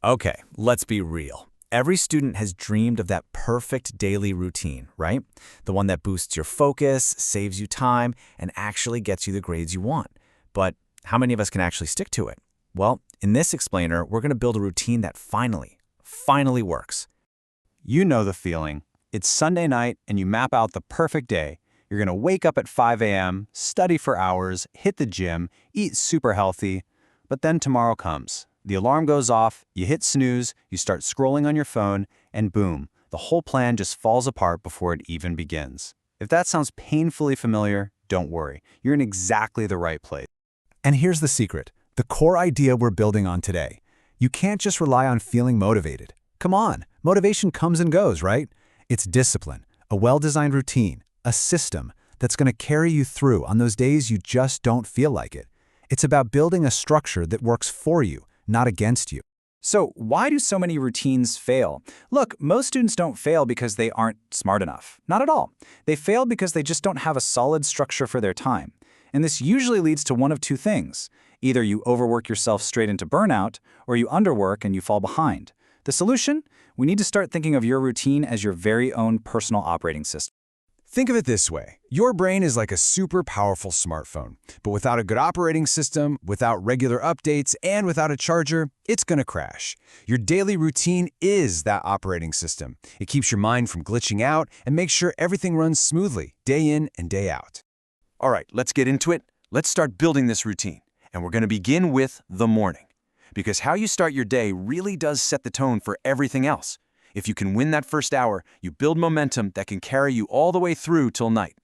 Okay, let's be real. Every student has dreamed of that perfect daily routine, right? The one that boosts your focus, saves you time, and actually gets you the grades you want. But how many of us can actually stick to it? Well, in this explainer, we're going to build a routine that finally works. You know the feeling. It's Sunday night and you map out the perfect day. You're going to wake up at 5 a.m., study for hours, hit the gym, eat super healthy. But then tomorrow comes. The alarm goes off, you hit snooze, you start scrolling on your phone, and boom, the whole plan just falls apart before it even begins. If that sounds painfully familiar, don't worry. You're in exactly the right place. And here's the secret, the core idea we're building on today. You can't just rely on feeling motivated. Come on, motivation comes and goes, right? It's discipline, a well-designed routine, a system that's going to carry you through on those days you just don't feel like it. It's about building a structure that works for you, not against you. So why do so many routines fail? Look, most students don't fail because they aren't smart enough. Not at all. They fail because they just don't have a solid structure for their time. And this usually leads to one of two things. Either you overwork yourself straight into burnout, or you underwork and you fall behind. The solution? We need to start thinking of your routine as your very own personal operating system. Think of it this way. Your brain is like a super powerful smartphone, but without a good operating system, without regular updates, and without a charger, it's going to crash. Your daily routine is that operating system. It keeps your mind from glitching out and makes sure everything runs smoothly, day in and day out. All right, let's get into it. Let's start building this routine. And we're going to begin with the morning. Because how you start your day really does set the tone for everything else. If you can win that first hour, you build momentum that can carry you all the way through till night.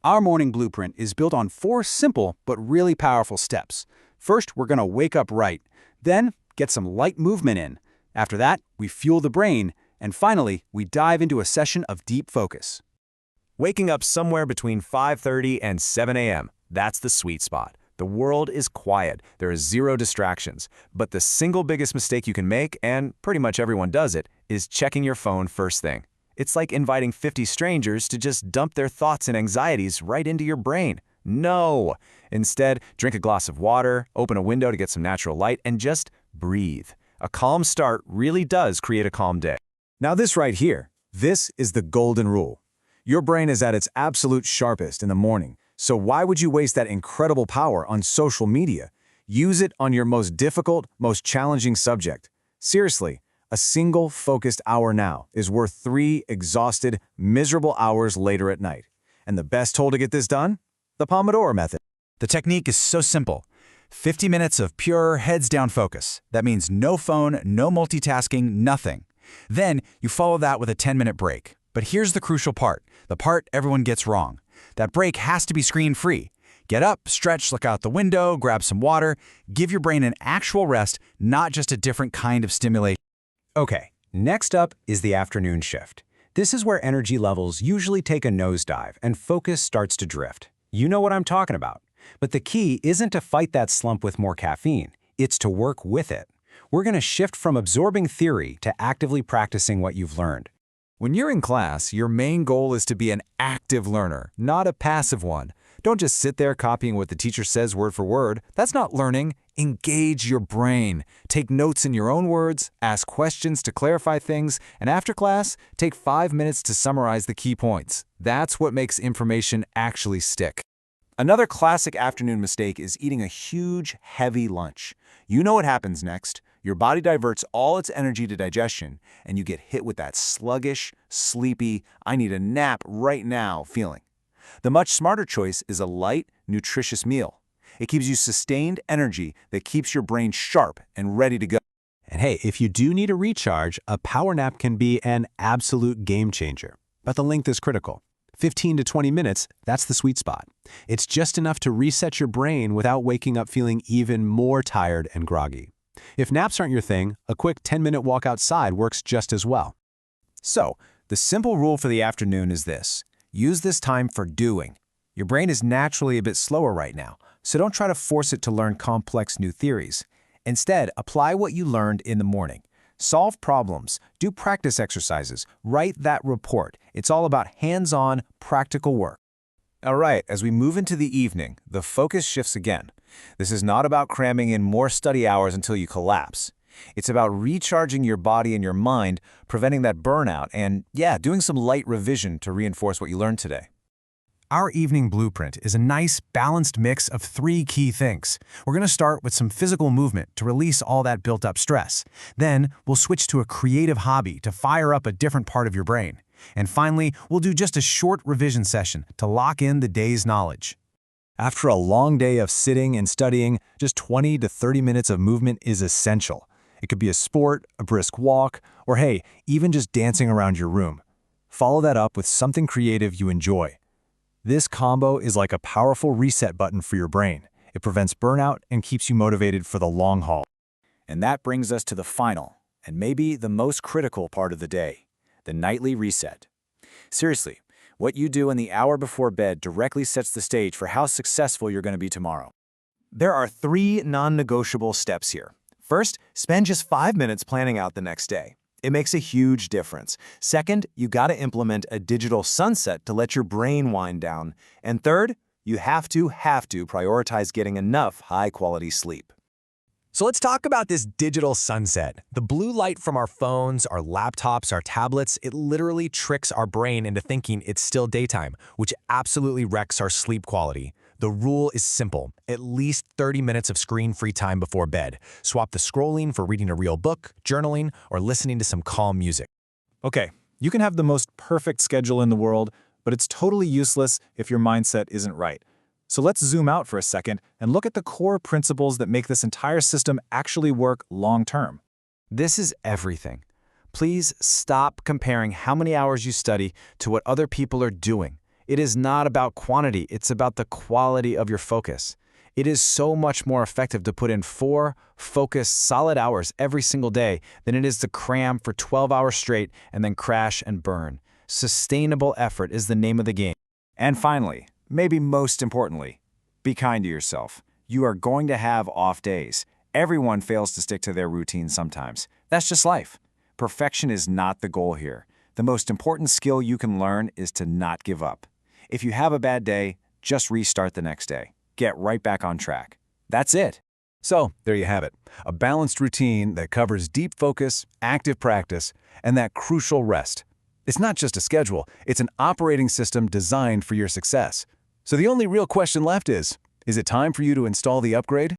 Our morning blueprint is built on 4 simple but really powerful steps. First, we're going to wake up right. Then, get some light movement in. After that, we fuel the brain. And finally, we dive into a session of deep focus. Waking up somewhere between 5:30 and 7 a.m., that's the sweet spot. The world is quiet, there is zero distractions, but the single biggest mistake you can make, and pretty much everyone does it, is checking your phone first thing. It's like inviting 50 strangers to just dump their thoughts and anxieties right into your brain. No! Instead, drink a glass of water, open a window to get some natural light, and just breathe. A calm start really does create a calm day. Now this right here, this is the golden rule. Your brain is at its absolute sharpest in the morning, so why would you waste that incredible power on social media? Use it on your most difficult, most challenging subject. Seriously, a single focused hour now is worth 3 exhausted, miserable hours later at night. And the best tool to get this done? The Pomodoro method. The technique is so simple. 50 minutes of pure heads-down focus. That means no phone, no multitasking, nothing. Then you follow that with a 10-minute break. But here's the crucial part, the part everyone gets wrong. That break has to be screen-free. Get up, stretch, look out the window, grab some water. Give your brain an actual rest, not just a different kind of stimulation. Okay, next up is the afternoon shift. This is where energy levels usually take a nosedive and focus starts to drift. You know what I'm talking about. But the key isn't to fight that slump with more caffeine. It's to work with it. We're going to shift from absorbing theory to actively practicing what you've learned. When you're in class, your main goal is to be an active learner, not a passive one. Don't just sit there copying what the teacher says word for word. That's not learning. Engage your brain. Take notes in your own words, ask questions to clarify things, and after class, take 5 minutes to summarize the key points. That's what makes information actually stick. Another classic afternoon mistake is eating a huge, heavy lunch. You know what happens next. Your body diverts all its energy to digestion, and you get hit with that sluggish, sleepy, I need a nap right now feeling. The much smarter choice is a light, nutritious meal. It gives you sustained energy that keeps your brain sharp and ready to go. And hey, if you do need a recharge, a power nap can be an absolute game changer. But the length is critical. 15 to 20 minutes, that's the sweet spot. It's just enough to reset your brain without waking up feeling even more tired and groggy. If naps aren't your thing, a quick 10-minute walk outside works just as well. So, the simple rule for the afternoon is this. Use this time for doing. Your brain is naturally a bit slower right now, so don't try to force it to learn complex new theories. Instead, apply what you learned in the morning. Solve problems, do practice exercises, write that report. It's all about hands-on, practical work. All right, as we move into the evening, the focus shifts again. This is not about cramming in more study hours until you collapse. It's about recharging your body and your mind, preventing that burnout, and doing some light revision to reinforce what you learned today. Our evening blueprint is a nice, balanced mix of 3 key things. We're going to start with some physical movement to release all that built-up stress. Then, we'll switch to a creative hobby to fire up a different part of your brain. And finally, we'll do just a short revision session to lock in the day's knowledge. After a long day of sitting and studying, just 20 to 30 minutes of movement is essential. It could be a sport, a brisk walk, or hey, even just dancing around your room. Follow that up with something creative you enjoy. This combo is like a powerful reset button for your brain. It prevents burnout and keeps you motivated for the long haul. And that brings us to the final, and maybe the most critical part of the day, the nightly reset. Seriously, what you do in the hour before bed directly sets the stage for how successful you're going to be tomorrow. There are 3 non-negotiable steps here. First, spend just 5 minutes planning out the next day. It makes a huge difference. Second, you got to implement a digital sunset to let your brain wind down. And third, you have to prioritize getting enough high-quality sleep. So let's talk about this digital sunset. The blue light from our phones, our laptops, our tablets, it literally tricks our brain into thinking it's still daytime, which absolutely wrecks our sleep quality. The rule is simple: at least 30 minutes of screen-free time before bed. Swap the scrolling for reading a real book, journaling, or listening to some calm music. Okay, you can have the most perfect schedule in the world, but it's totally useless if your mindset isn't right. So let's zoom out for a second and look at the core principles that make this entire system actually work long-term. This is everything. Please stop comparing how many hours you study to what other people are doing. It is not about quantity, it's about the quality of your focus. It is so much more effective to put in 4 focused, solid hours every single day than it is to cram for 12 hours straight and then crash and burn. Sustainable effort is the name of the game. And finally, maybe most importantly, be kind to yourself. You are going to have off days. Everyone fails to stick to their routine sometimes. That's just life. Perfection is not the goal here. The most important skill you can learn is to not give up. If you have a bad day, just restart the next day. Get right back on track. That's it. So, there you have it. A balanced routine that covers deep focus, active practice, and that crucial rest. It's not just a schedule, it's an operating system designed for your success. So the only real question left is it time for you to install the upgrade?